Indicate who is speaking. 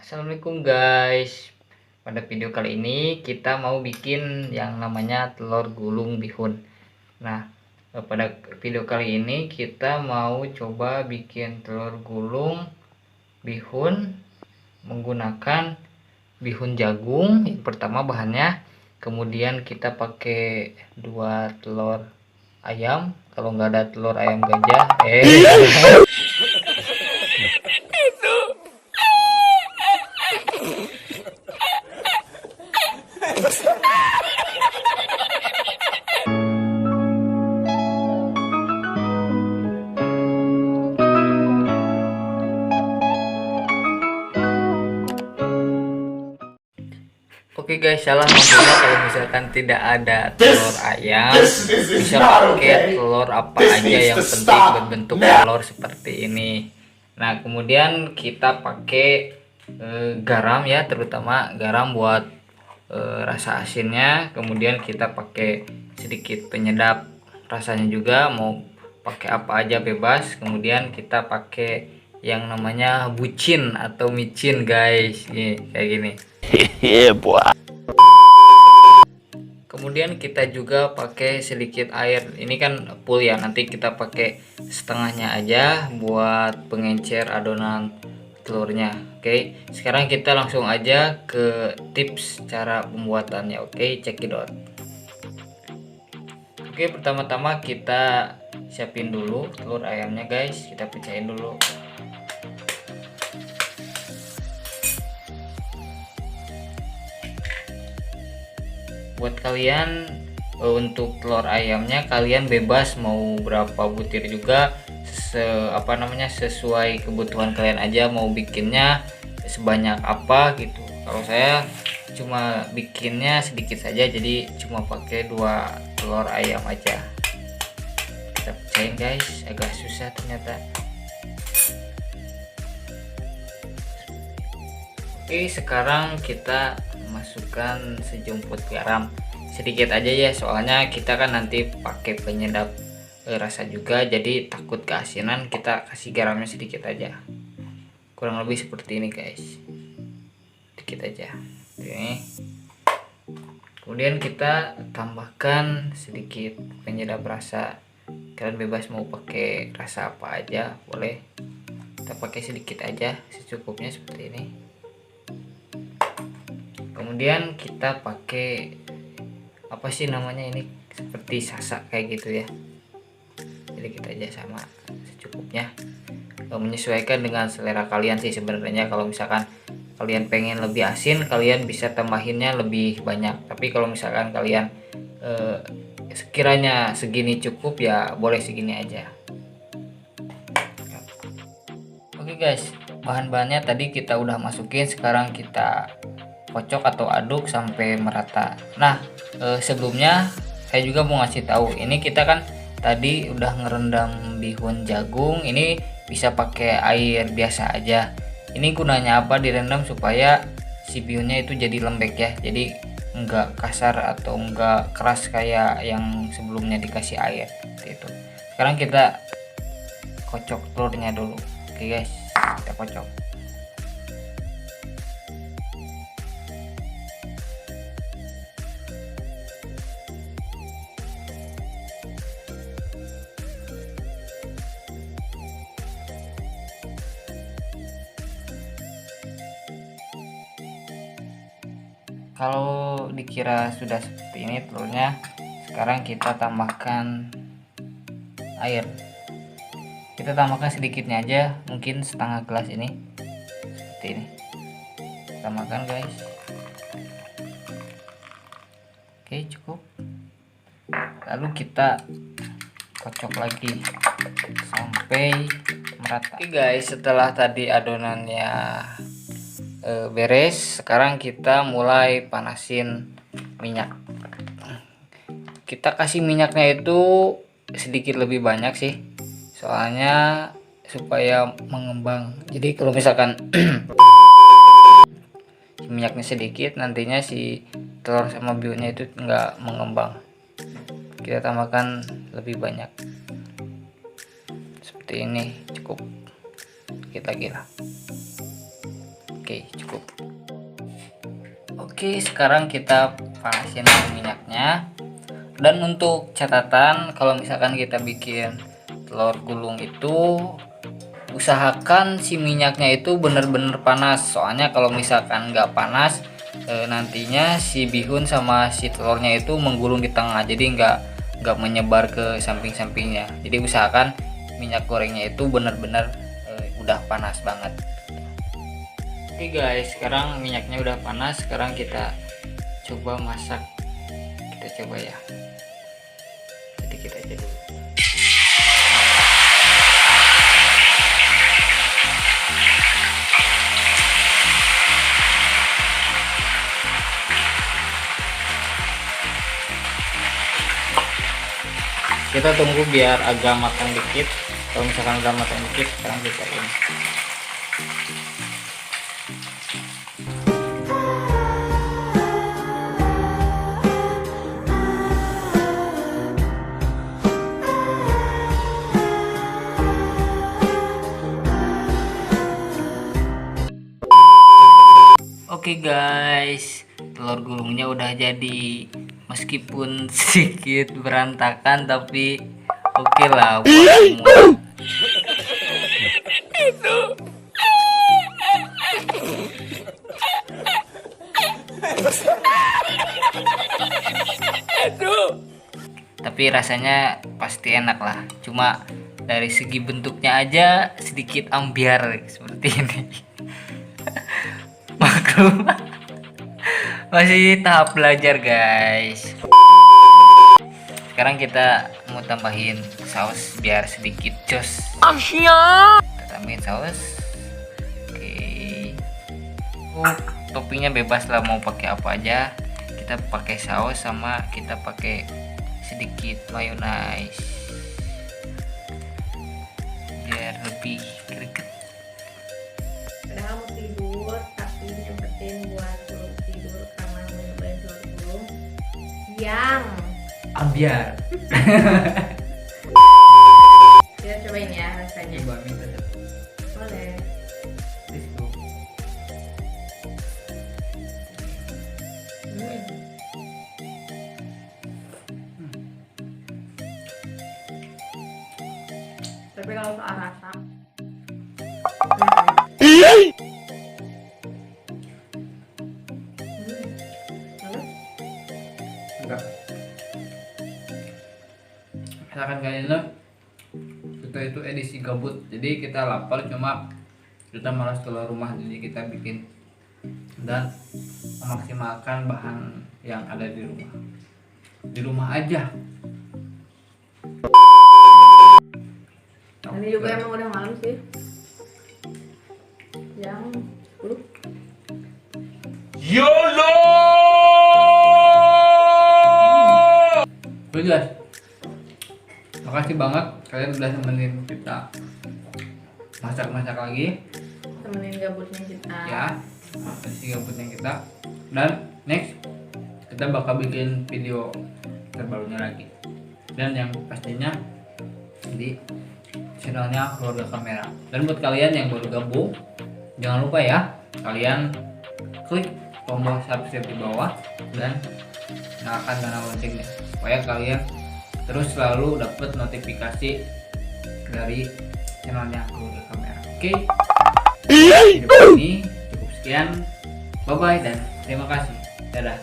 Speaker 1: Assalamualaikum guys. Pada video kali ini kita mau bikin yang namanya telur gulung bihun. Nah, pada video kali ini kita mau coba bikin telur gulung bihun menggunakan bihun jagung. Yang pertama bahannya, kemudian kita pakai 2 telur ayam. Kalau nggak ada telur ayam gajah, Oke guys, salah maksudnya kalau misalkan tidak ada telur ayam, bisa pakai telur apa aja yang penting berbentuk telur seperti ini. Nah, kemudian kita pakai garam ya, terutama garam buat rasa asinnya. Kemudian kita pakai sedikit penyedap rasanya juga, mau pakai apa aja bebas. Kemudian kita pakai yang namanya bucin atau micin guys, nih kayak gini. Kemudian kita juga pakai sedikit air. Ini kan full ya, nanti kita pakai setengahnya aja buat pengencer adonan telurnya. Oke, sekarang kita langsung aja ke tips cara pembuatannya. Oke, cekidot. Oke, pertama-tama kita siapin dulu telur ayamnya guys, kita pecahin dulu. Buat kalian untuk telur ayamnya kalian bebas mau berapa butir juga, sesuai kebutuhan kalian aja, mau bikinnya sebanyak apa gitu. Kalau saya cuma bikinnya sedikit saja, jadi cuma pakai 2 telur ayam aja. Kita pecahin guys, agak susah ternyata. Oke, sekarang kita masukkan sejumput garam, sedikit aja ya, soalnya kita kan nanti pakai penyedap rasa juga, jadi takut keasinan, kita kasih garamnya sedikit aja, kurang lebih seperti ini guys, sedikit aja. Oke, kemudian kita tambahkan sedikit penyedap rasa, kalian bebas mau pakai rasa apa aja boleh, kita pakai sedikit aja secukupnya seperti ini. Kemudian kita pakai apa sih namanya ini, seperti sasak kayak gitu ya, jadi kita aja sama secukupnya, menyesuaikan dengan selera kalian sih sebenarnya. Kalau misalkan kalian pengen lebih asin, kalian bisa tambahinnya lebih banyak, tapi kalau misalkan kalian sekiranya segini cukup ya boleh segini aja. Oke guys, bahan-bahannya tadi kita udah masukin, sekarang kita kocok atau aduk sampai merata. Nah, sebelumnya saya juga mau ngasih tahu, ini kita kan tadi udah ngerendam bihun jagung, ini bisa pakai air biasa aja. Ini gunanya apa direndam, supaya si bihunnya itu jadi lembek ya, jadi enggak kasar atau enggak keras kayak yang sebelumnya dikasih air gitu. Sekarang kita kocok telurnya dulu. Oke guys, kita kocok. Kalau dikira sudah seperti ini telurnya, sekarang kita tambahkan air. Kita tambahkan sedikitnya aja, mungkin setengah gelas ini, seperti ini. Tambahkan guys. Oke, cukup. Lalu kita kocok lagi sampai merata. Oke guys, setelah tadi adonannya beres, sekarang kita mulai panasin minyak. Kita kasih minyaknya itu sedikit lebih banyak sih, soalnya supaya mengembang. Jadi kalau misalkan minyaknya sedikit, nantinya si telur sama bihunnya itu nggak mengembang. Kita tambahkan lebih banyak seperti ini, cukup, sedikit lagi lah. Oke, cukup. Oke, sekarang kita panasin minyaknya. Dan untuk catatan, kalau misalkan kita bikin telur gulung itu usahakan si minyaknya itu bener-bener panas. Soalnya kalau misalkan nggak panas, nantinya si bihun sama si telurnya itu menggulung di tengah, jadi nggak menyebar ke samping-sampingnya. Jadi usahakan minyak gorengnya itu bener-bener udah panas banget. Oke guys, sekarang minyaknya udah panas. Sekarang kita coba masak. Kita coba ya, sedikit aja dulu. Kita tunggu biar agak matang dikit. Kalau misalkan udah matang dikit, sekarang kita ini. Oke guys, telur gulungnya udah jadi. Meskipun sedikit berantakan tapi oke lah buat semua. Tapi rasanya pasti enak lah. Cuma dari segi bentuknya aja sedikit ambiar seperti ini. Maklum, masih tahap belajar guys. Sekarang kita mau tambahin saus biar sedikit jos. Kita tambahin saus. Oke. Toppingnya bebas lah, mau pakai apa aja. Kita pakai saus sama kita pakai sedikit mayonaise biar lebih greget.
Speaker 2: Padahal mau tidur, tapi nyempetin buat belum tidur karena mau nyobain telur gulung yang
Speaker 1: Ambiar.
Speaker 2: kita cobain ya rasanya.
Speaker 1: Coba minta satu.
Speaker 2: Boleh.
Speaker 1: Let's go.
Speaker 2: Tapi kalau soal rasa
Speaker 1: Enggak. Misalkan kali ini kita itu edisi gabut, jadi kita lapar cuma kita malas keluar rumah, jadi kita bikin dan memaksimalkan bahan yang ada di rumah aja.
Speaker 2: ini juga emang udah malam sih, jam 10.
Speaker 3: YOLO!
Speaker 1: Oke guys, makasih banget kalian udah temenin kita masak-masak lagi
Speaker 2: Temenin gabutnya kita.
Speaker 1: ya, edisi gabutnya kita. Dan next kita bakal bikin video terbarunya lagi, dan yang pastinya di channelnya Keluarga Kamera. Dan buat kalian yang baru gabung, jangan lupa ya kalian klik tombol subscribe di bawah dan nyalakan tanda loncengnya supaya kalian terus selalu dapat notifikasi dari channelnya Keluarga Kamera. Oke, video ini cukup sekian, bye bye dan terima kasih, dadah.